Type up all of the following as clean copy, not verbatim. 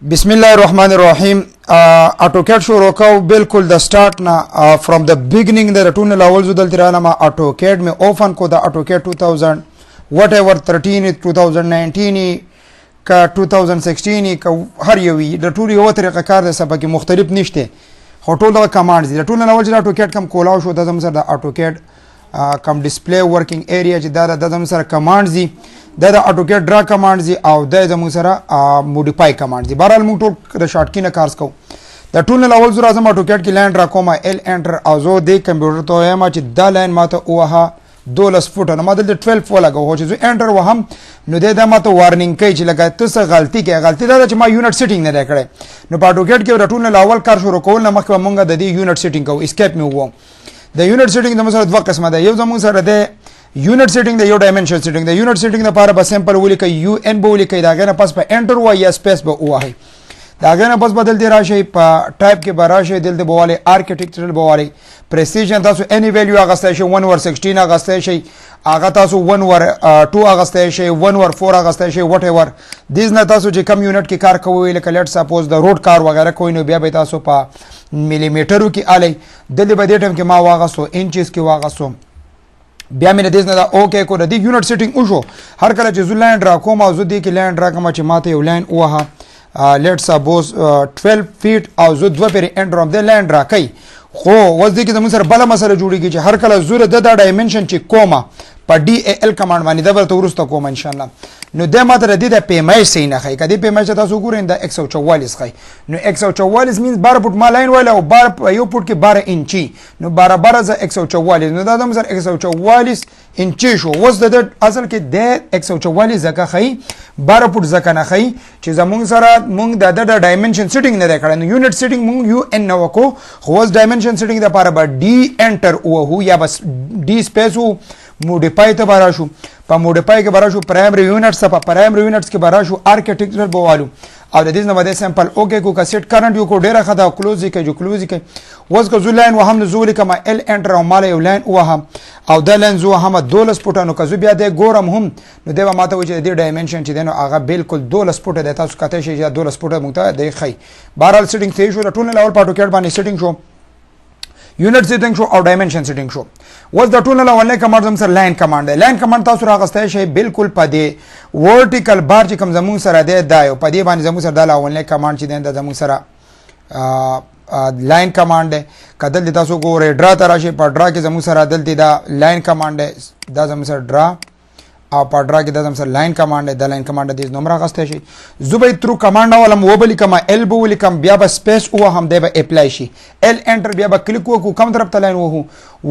بسم الله الرحمن الرحیم AutoCAD شروع کو بالکل د سٹارټ نه فرام د بیگنینګ د رټون لاول زو دلته را ما AutoCAD میں اوپن کو د AutoCAD 2000 وات ایور 13 2019 کا 2016 کا هر یوی د ټول یو طریقه کار د سبا کې مختلف نشته هټول د کمانډز د ټول لاول چې AutoCAD کم کولاو شو د زم سره د AutoCAD کم ډیسپلی ورکینګ ایریا چې د زم سره کمانډز دي د AutoCAD ډرا کمانډز او د زموږ سره موډیفای کمانډز بهرحال موږ ټول د شارټ کینه کارز کوو د ټول اول زره اعظم AutoCAD کې لاین ډرا کوم ال انټر او زه د کمپیوټر ته یم چې دا لاین ماته اوه 12 فوټ نه ماته د 12 ولګو هو چې زه انټر وهم نو د ماته وارنینګ کوي چې لګا ته څه غلطي کوي غلطي دا چې ما یونټ سیټینګ نه کړې نو په AutoCAD کې د ټول اول کار شروع کول نه مخکې مونږ د دې یونټ سیټینګ کوو اسکیپ مې وو د یونټ سیټینګ د مسره دوه قسمه ده یو زموږ سره د یونټ سیټینګ د یو ډایمنشن سیټینګ د یونټ سیټینګ لپاره به سمپل ولیکئ یو ان به ولیکئ دا غنه پس په انټر وای یا سپیس به وای دا غنه پس بدل دی راشي په ټایپ کې به راشي دلته بواله آرکیټیکچرل بواله پریسیژن تاسو اني ویلیو اغستای شي 1 ور 16 اغستای شي اغه تاسو 1 ور 2 اغستای شي 1 ور 4 اغستای شي وات ایور دیز نه تاسو چې کم یونټ کې کار کوئ لکه لیټ سپوز د روډ کار وغیرہ کوئی نو بیا به تاسو په ملي میټرو کې आले دلته به دې ټیم کې ما واغسو انچز کې واغسو بیا مې د دې نه دا اوکې کو د دې یونټ سیټینګ وشو هر کله چې زلاین ډرا کوم او زه دې کې لاین ډرا کوم چې ماته یو لاین وها لیټ سپوز 12 فیټ او زه دوه پیر انټر هم د لاین ډرا کوي خو وځ دې کې د موږ سره بل مسله جوړیږي چې هر کله زوره د ډایمنشن چې کومه په ډي ال کمانډ باندې د ورته ورسته کوم ان شاء الله نو د ماته د دې پیمای سي نه خای کدي پیمای تاسو ګورئ د 144 خای نو 144 مینز 12 فوټ ما لاین ولا او 12 یو فوټ کې 12 انچي نو 12 ز 144 نو دا د مزر 144 انچي شو وز د اصل کې د 144 زکه خای 12 فوټ زکه نه خای چې زمونږ سره مونږ د ډایمنشن سیټینګ نه کړل نو یونټ سیټینګ مونږ یو ان نو کو خو وز ډایمنشن سیټینګ د لپاره به ډي انټر او هو یا بس ډي سپیس موډیفای ته بارا شو په موډیفای کې بارا شو پرایمری یونټس په پرایمری یونټس کې بارا شو آرکیټیکچرل بوالو او د دې نه باندې سمپل اوکې کو کسټ کرنٹ یو کو ډیره خدا کلوز کې جو کلوز کې وز کو زلاین وهم نزول کما ال انټر او مال یو لاین وهم او د لاین زو هم 12 فوټانو کزو بیا د ګورم هم نو دا ماته و چې د ډایمنشن چې دنو هغه بالکل 12 فوټه د تاسو کته شي یا 12 فوټه مونږ ته د خي بهرال سیټینګ ته شو ټول لاول AutoCAD باندې سیټینګ شو یونټ سیټینګ شو او ډایمنشن سیټینګ شو وز د ټول لاول کمانډ زم سره لاین کمانډ دی لاین کمانډ تاسو راغستای شي بالکل پدې ورټیکل بار چې کوم زمون سره دی دا یو پدې باندې زمون سره د لاول کمانډ چې د زمون سره لاین کمانډ دی کدل تاسو ګورئ ډرا تراشي په ډرا کې زمون سره دلته دا لاین کمانډ دی دا زمون سره ډرا او په ډرا کې د زم سره لاین کمانډ د لاین کمانډ د نوم راغستای شي زوبې ترو کمانډ ولم وبلی کما ال بو ولیکم بیا به سپیس او هم دی به اپلای شي ال انټر بیا به کلیک وکړو کوم طرف ته لاین وو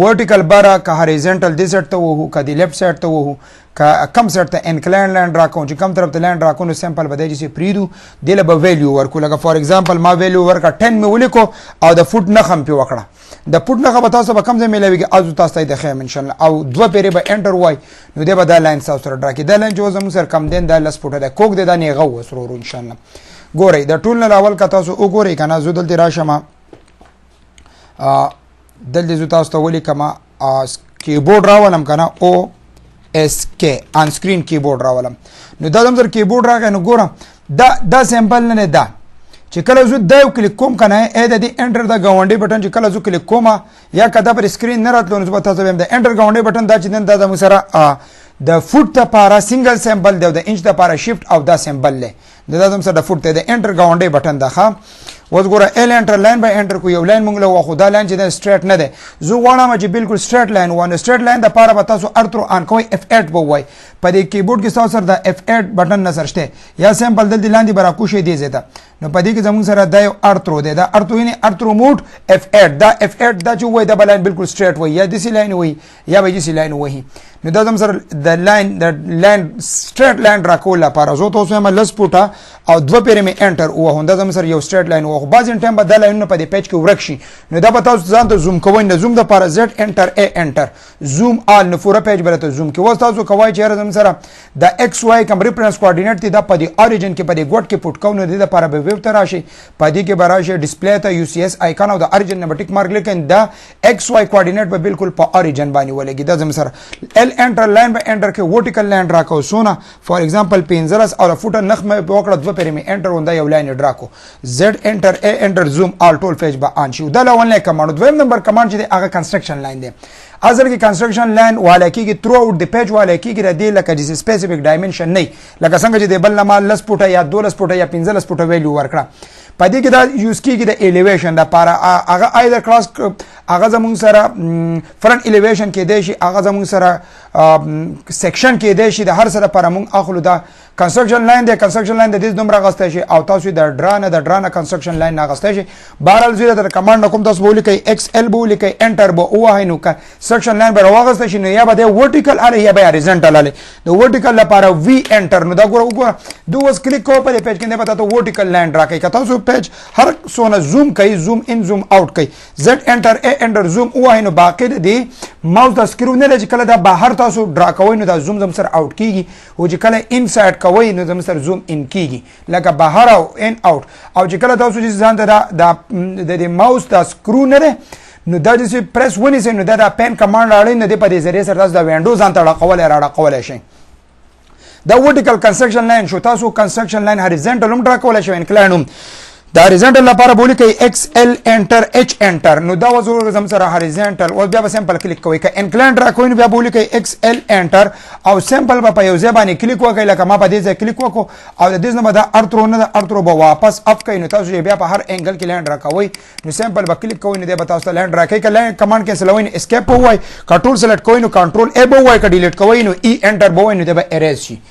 ورټیکل بارا که هریزنټل دې سیټ ته وو که دی لیفټ سیټ ته وو که کم سیټ ته انکلاین لاین ډرا کوم چې کم طرف ته لاین ډرا کوم سمپل به دی چې پریدو دی له به ویلیو ورکو لکه فار ایگزامپل ما ویلیو ورکا 10 می ولیکو او د فوټ نه خم په وکړه د پټ نه به تاسو به کم ځای ملويږي از تاسو ته د خیم ان شاء الله او دوه پیری به انټر وای نو دی به دا لاین تاسو سره ډرا کې دا لاین جو زمو سره کم دین دا لس فوټه ده کوک دی دا نه غو سرور ان شاء الله ګورئ د ټول نه اول کا تاسو وګورئ کنه زو دلته راشم دلته زو تاسو ته ولي کما کیبورډ راولم کنه او اس کې ان سکرین کیبورډ راولم نو دا زم سره کیبورډ راغی نو ګورم دا سمپل نه ده چې کله زه دا یو کلیک کوم کنه ا د دې انټر د غونډي بٹن چې کله زه کلیک کوم یا کدا پر سکرین نه راتلو نو تاسو هم د انټر غونډي بٹن دا چې نن دا سره د فوټ لپاره سنگل سمبل دی او د انچ لپاره شیفت او دا سمبل له دا زم سره د فوټ ته د انټر غونډي بٹن دا ښه وز ګوره ال انټر لاین به انټر کو یو لاین مونږ له واخو دا لاین چې د سټریټ نه ده زه غواړم چې بالکل سټریټ لاین وانه سټریټ لاین د لپاره به تاسو ارترو ان کوی F8 به وای په دې کیبورډ کې تاسو سره د F8 بٹن نظر شته یا سمپل دلته لاندې برا کوشي دی زیاته نو په دې کې زموږ سره د ارترو دی دا ارترو یې ارترو موډ F8 دا F8 دا چې وای د بلان بالکل سټریټ وای یا د سی لاین وای یا به د سی لاین وای نو دا زم سره د لاین سټریټ لاین راکول لپاره زه تاسو هم لس پټه او دوه پیری می انټر او هوندا زم سره یو سټریټ لاین او بعض ټایم بدل لاین په دې پیج کې ورک شي نو دا به تاسو ځان ته زوم کوئ نه زوم د لپاره Z انټر A انټر زوم آل نو فور پیج برته زوم کې وځ تاسو کوی چې زم سره د ایکس واي کوم ریفرنس کوارډینیټ دی د په دې اوریجن کې په دې ګوټ کې پټ کو نو د لپاره به ویب ته راشي په دې کې براشي ډسپلی ته یو سی اس آیکن او د اوریجن نه ټیک مارک لیکن دا ایکس واي کوارډینیټ به بالکل په اوریجن باندې ولګي دا زم سره ال انټر لاین به انټر کې ورټیکل لاین راکو سونه فور ایگزامپل 15 او فوټر نخ مې وکړه دوه پرې مې انټر ونده یو لاین ډراکو زد انټر ا انټر زوم آل ټول پیج به ان شي دا لون لاین کمانډ دویم نمبر کمانډ چې هغه کنسترکشن لاین دی اصل کې کنسترکشن لاین والا کېږي تھرو اوټ د پیج والا کېږي د دې لکه د سپیسیفیک ډایمنشن نه لکه څنګه چې د بل نه مال 10 فوټه یا 12 فوټه یا 15 فوټه ویلیو ورکړه په دې کې دا یوز کېږي د الیویشن لپاره هغه ایدر کلاس هغه زموږ سره فرنٹ الیویشن کې دی شي هغه زموږ سره سیکشن کې دی شي د هر سره لپاره موږ اخلو دا کنسترکشن لاین دی کنسترکشن لاین د دې دومره غسته شي او تاسو د ډرانه کنسترکشن لاین نه غسته شي بهرحال زیاده د کمانډ کوم تاسو بولی کوي ایکس ال بولی کوي انټر بو وای نو کنسترکشن لاین به راغسته شي نو یا به د ورټیکل اله یا به هوریزونټل اله د ورټیکل لپاره وی انټر نو دا وګوره دوه کلیک کوو په پیج کې نه پتا ته ورټیکل لاین راکې که تاسو پیج هر سونه زوم کوي زوم ان زوم اوټ کوي زد انټر ا انټر زوم وای نو باقی دی ماوس د سکرو نه لږ کله دا بهر تاسو ډرا کوئ نو دا زوم زم سره اوټ کیږي او چې کله انسایډ کوئ نو زم سره زوم ان کیږي لکه بهر او ان اوټ او چې کله تاسو چې ځان ته د ماوس د سکرو نه نو دا چې پریس ونیسئ نو دا د پین کمانډ راړئ نو د په دې ذریعه سره تاسو د وینډوز ځان ته راړقولی شئ دا ورټیکل کنسترکشن لاین شو تاسو کنسترکشن لاین هوریزونټل هم ډرا کولی شئ انکلاین هم دا هوریزونټل لپاره بولی کوي ایکس ال انټر اچ انټر نو دا وزور زم سره هوریزونټل او بیا به سمپل کلیک کوئ که انکلاین ډرا کوئ نو بیا بولی کوي ایکس ال انټر او سمپل به په یو ځای باندې کلیک وکړئ لکه ما په دې ځای کلیک وکړو او د دې نه به دا ارترو نه د ارترو به واپس اف کوئ نو تاسو بیا په هر انګل کې لاین ډرا کوئ نو سمپل به کلیک کوئ نو دی به تاسو لاین ډرا کوي که لاین کمانډ کینسلوئ نو اسکیپ ووایئ که ټول سلیکټ کوئ نو کنټرول ای به ووایئ که ډیلیټ کوئ نو ای انټر به ووایئ نو دی به اریز شي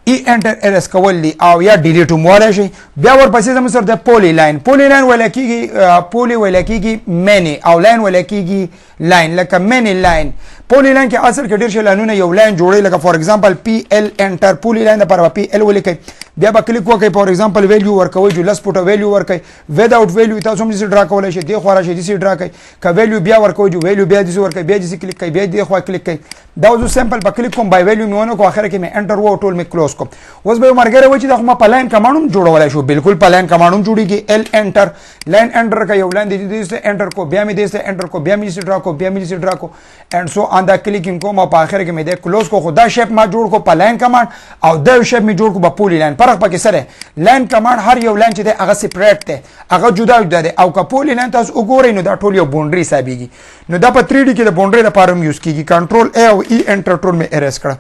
ای انټر اریز کول دی او یا ډیلیټ هم ولی شي بیا ورپسې زموږ سره د پولی لاین ویلی کېږي پولی ویلی کېږي مینی او لاین ویلی کېږي لاین لکه مینی لاین پولی لاین کې اصل کې ډېر شي لاینونه یو لاین جوړوي لکه فور ایگزامپل پی ال انټر پولی لاین دپاره به پی ال ولیکئ بیا به کلیک وکړئ فور ایگزامپل ویلیو ورکوئ چې 10 فوټه ویلیو ورکوئ وداوټ ویلیو تاسو هم داسې ډرا کولی شئ دې خوا راشئ داسې ډرا کوئ که ویلیو بیا ورکوئ چې ویلیو بیا داسې ورکوئ بیا داسې کلیک کوئ بیا دې خوا کلیک کوئ دا اوس سمپل په کلیک کوم بای ویلیو مې ونه کړو اخر کې مې انټر و ټول مې کلوز کوم اوس به یو ملګری وایي چې دا خو ما په لاین کمانډ هم جوړولی شو بالکل په لاین کمانډ هم جوړېږي ال انټر لاین انټر که یو لاین دې دې انټر کو بیا مې دې انټر کو بیا مې دې ډرا کو بیا مې دې ډرا کو اینڈ سو آن دا کلیکینګ کوم او په اخر کې مې دې کلوز کو خو دا شیپ ما جوړ کو په لاین کمانډ او دا شیپ مې جوړ کو په پولی لاین فرق پکې سره لاین کمانډ هر یو لاین چې دی هغه سپریټ دی هغه جدا جدا دی او که پولی لاین تاسو وګورئ نو دا ټول یو بونډري حسابېږي نو دا په 3D کې د بونډري لپاره هم یوز کېږي کنټرول ای او ای انټر ټول مې اریز کړه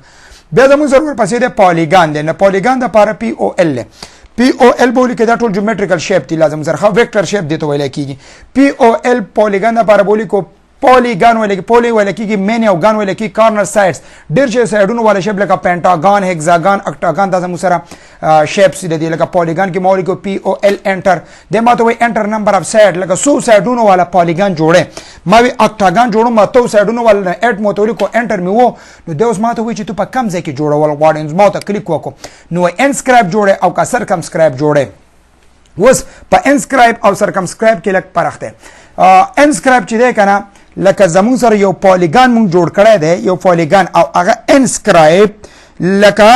بیا زموږ سره ورپسې دی پالیګان دی نو پالیګان دپاره پی او ال دی پی او ال به ولیکئ دا ټول جیومیټریکل شیپ دی لازم سره ښه ویکټر شیپ دی ته ویلی کېږي پی او ال پالیګان دپاره به ولیکو پولیګان ویل پولی ویل کېږي مینی او ګان ویل کېږي کارنر سایډز ډېر شی سایډونو والا شیپ لکه پینټاګان هیکزاګان اکټاګان دا زموږ سره شیپس دي لکه پولیګان کې ما ولیکو پی او ال انټر دی ما ته وایي انټر نمبر اف سایډ لکه 100 سایډونو والا پولیګان جوړی ما وی اکټاګان جوړم ما 100 سایډونو والا نه اټ مو ته ولیکو انټر مې و نو دی اوس ما ته وایي چې ته په کم ځای کې جوړول غواړې ما ته کلیک وکړو نو انسکرایب جوړی او که سرکمسکرایب جوړی اوس په انسکرایب او سرکمسکرایب کې لږ فرق دی انسکرایب چې دی که نه لکه زمون سره یو پالیګان مونږ جوړ کړی دی یو پالیګان او هغه انسکرایب لکه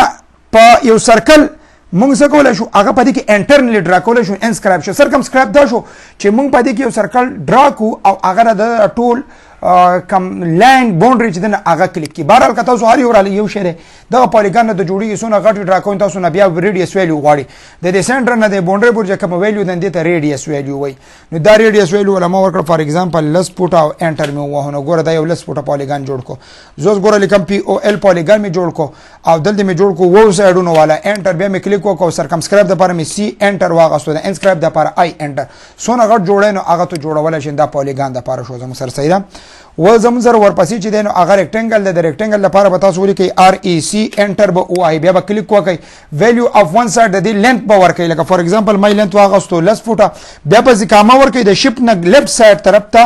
په یو سرکل مونږ څه کولی شو هغه په دې کې انټرنلی ډرا کولی شو انسکرایب شو سرکمسکرایب دا شو چې مونږ په دې کې یو سرکل ډرا کو او هغه د ټول کم لاین باونډري چې دی نه هغه کلیک کړي بهرحال که تاسو هر یو رالی یو شی دی دغه پالیګان نه د جوړېږي څونه غټ ډرا کوئ تاسو نه بیا ریډیس ویلیو غواړي د دې سینټر نه د باونډري پورې چې کومه ویلیو ده دې ته ریډیس ویلیو وایي نو دا ریډیس ویلیو والا ما ورکړه فار ایگزامپل 10 فوټه او انټر مې ووهه نو ګوره دا یو 10 فوټه پالیګان جوړ کو زه اوس ګوره لیکم پی او ال پالیګان مې جوړ کو او دلته مې جوړ کو وو سایډونو والا انټر بیا مې کلیک وکړو سرکمسکرایب دپاره مې سی انټر واغستو د انسکرایب دپاره آی انټر څونه غټ جوړی نو هغه ته جوړولی شي دا پالیګان دپاره شو زموږ سره صحیح ده و زموږ سره ورپسې چې دی نو هغه ریکټنګل دی د ریکټنګل لپاره به تاسو ولیکئ آر ای سی انټر به ووایئ بیا به کلیک وکړئ ویلیو اف ون سایډ د دې لینث به ورکوئ لکه فار ایگزامپل مای لینث واغستو 10 فوټه بیا به کامه ورکوئ د شپ نه لیفټ سایډ طرف ته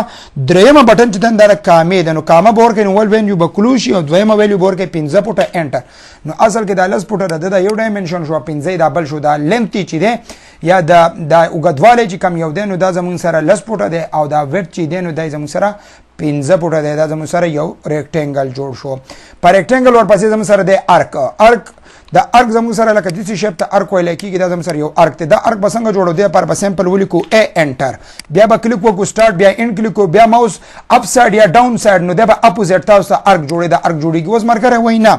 درېیمه بټن چې دی دا کامې ده نو کامه به ورکوئ نو ول ویلیو به کلوز شي او دویمه ویلیو به ورکوئ 15 فوټه انټر نو اصل کې دا 10 فوټه د یو ډایمنشن شو 15 دا بل شو دا لینث چې دی یا دا اوږدوالی چې کم یو دی نو دا زموږ سره 10 فوټه دی او دا ویډ چې دی نو دا زموږ سره 15 فوټه دی دا زموږ سره یو ریکټنګل جوړ شو په ریکټنګل ورپسې زموږ سره دی ارک د ارک زموږ سره لکه دسی شیپ ته ارک ویل کیږي دا زموږ سره یو ارک ته دا ارک بسنګ جوړو دی پر سمپل ولیکو ا انټر بیا به کلیک وکړو سٹارټ بیا ان کلیک کو بیا ماوس اپ ساید یا ډاون ساید نو دا به اپوزیټ تاسو ارک جوړي دا ارک جوړيږي اوس مرکه وینا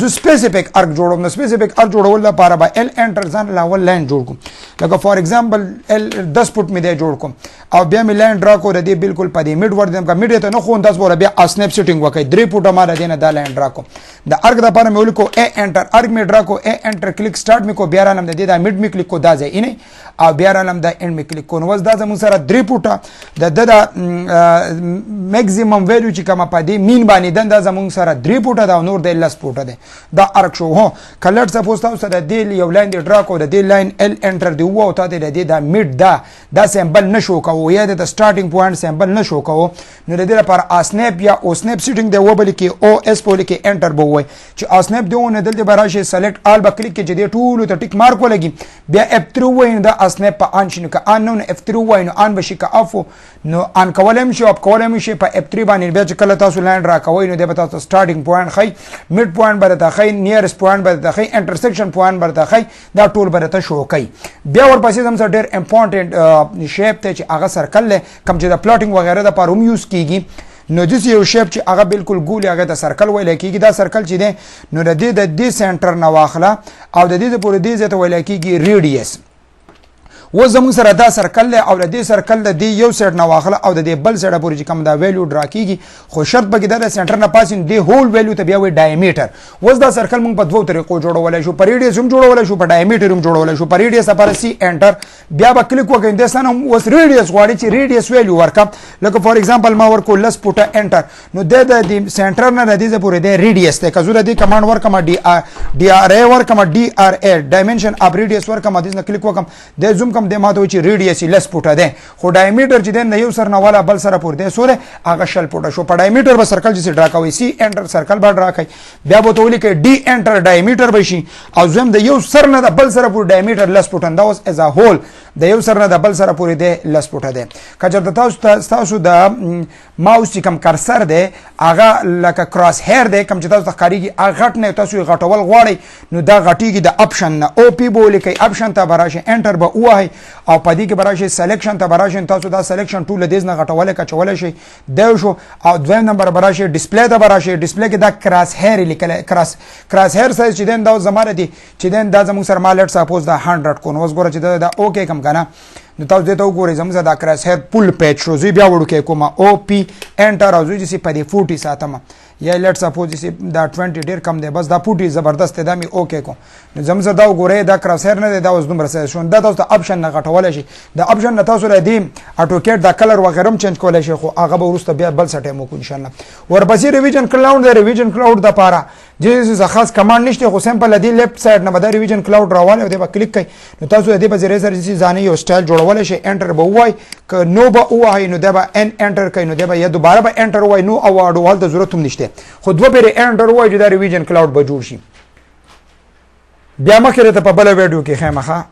زو سپیسیفیک ارک جوړوم نو سپیسیفیک ارک جوړول لپاره به ال انټر ځان لاول لاین جوړ کوم لکه فار ایگزامپل ال 10 فوټ می دی جوړ کوم او بیا می لاین ډرا کو د دې بالکل په دې میډ ور دم کا میډ ته نه خو انداز بوله بیا اسنیپ سیټینګ وکړي 3 فوټه ما د دینه دا لاین ډرا کوم د ارک د لپاره می ولیکو ا انټر ارک می ډرا کو ا انټر کلیک سٹارټ می کو بیا رانم د دې دا میډ می کلیک کو دا ځای نه او بیا رانم د اند می کلیک کو نو وس دا زموږ سره 3 فوټه د میکسیمم ویلیو چې کومه په دې مین باندې دا زموږ سره 3 فوټه دا نور د 10 فوټه ده دا ارک شو هو کلر سپوز تاسو د دې یو لاین دی ډرا کو د دې لاین ال انټر دی وو ته د دې دا میډ دا سمبل نشو کوو یا د سٹارټینګ پوینټ سمبل نشو کوو نو د دې لپاره اسنیپ یا او سنیپ سیټینګ دی وبل کې او اس په لیکي انټر بو وای چې اسنیپ دیونه دلته براشه سلیکټ آل به کلیک کې چې دې ټول ته ټیک مارک ولګي بیا F3 وای دا اسنیپ په ان شنو ک ان نو F3 وای نو ان بشي ک اف نو ان کولم شي اپ کولم شي په F3 باندې بیا چې کله تاسو لاین را کوي نو د تاسو سٹارټینګ پوینټ خي میډ پوینټ برته خي نیرست پوینټ برته خي انټرسیکشن پوینټ برته خي دا ټول برته شو کوي بیا ورپسې هم ډېر امپورټنت شیپ ته چې هغه سرکل له کم چې د پلاټینګ وغیرہ د پاره هم یوز کیږي نو دسی یو شیپ چې هغه بالکل ګول هغه د سرکل ویل کیږي دا سرکل چې دی نو د دې سنټر نه واخله او د دې پورې دې ته ویل کیږي ریډیس و زمون سره دا سرکل له او د دې سرکل د دې یو سیټ نه واخله او د دې بل سیټه پورې چې کوم دا ویلیو ډرا کیږي خو شرط به کې د سنټر نه پاسین دی هول ویلیو ته بیا وی ډایمیټر وز دا سرکل موږ په دوه طریقو جوړولای شو په ریډیس هم جوړولای شو په ډایمیټر هم جوړولای شو په ریډیس لپاره سی انټر بیا به کلیک وکړئ د سنم وس ریډیس غواړي چې ریډیس ویلیو ورکړه لکه فار ایگزامپل ما ورکو لس پټه انټر نو د سنټر نه د دې پورې د ریډیس ته کزو د دې کمانډ ورکم ډی ار ای ورکم ډی ار ای ډایمنشن اپ ریډیس ورکم د دې کلیک وکم د زوم کم د ماته چې ریډیس لس پټه ده خو ډایمیټر چې د یو سر نه والا بل سره پور ده سوره هغه شل پټه شو په ډایمیټر به سرکل چې ډرا کوي سی انټر سرکل به ډرا کوي بیا به تولی کې ډی انټر ډایمیټر بشي او زم د یو سر نه د بل سره پور ډایمیټر لس پټه دا اوس از ا هول د یو سر نه د بل سره پور ده لس پټه ده کچر د تاسو د ماوس چې کم کرسر ده هغه لکه کراس هیر ده کم چې تاسو ښکاریږي هغه غټ نه تاسو غټول غواړئ نو دا غټیږي د اپشن نه او پی بولی کې اپشن ته براشه انټر به وای او پدې کې براشه سلیکشن ته براشه تاسو دا سلیکشن ټول د دې نه غټول کچول شي دا شو او دویم نمبر براشه ډسپلی ته براشه ډسپلی کې دا کراس هیر لیکل کراس هیر سایز چې دین دا زماره دي چې دین دا زموږ سره مالټ سپوز دا 100 کو نو اوس ګوره چې دا اوکې کم کنه نو تاسو دې ته وګورئ زموږ دا کراس هیر پول پیج شو زی بیا وړو کې کوم او پی انټر او زی چې په دې 40 ساتم یا لیټ سپوز چې دا 20 ډیر کم دی بس دا 40 زبردست دی می اوکې کو نو زموږ دا وګورئ دا کراس هیر نه دی دا اوس دومره سره شو دا تاسو اپشن نه غټول شي دا اپشن نه تاسو را دی اټوکیټ دا کلر وغیرہ هم چینج کولای شي خو هغه به ورسته بیا بل څه ټیم وکړو ان شاء الله ورپسې ریویژن کلاود دی ریویژن کلاود د پاره جې خاص کمانډ نشته خو سمپل دی لیفت سایډ نه بده ریویژن کلاود راواله او دی به کلیک کوي نو تاسو دې په ذریعہ سره چې ځانې یو سټایل جوړول شي انټر به وای ک نو به وای نو دا به ان انټر کوي نو دا به یا دوباره به انټر وای نو او اډوال د ضرورت هم نشته خو دوه پیری انټر وای چې دا ریویژن کلاود به جوړ شي بیا مخکې ته په بل ویډیو کې خامخا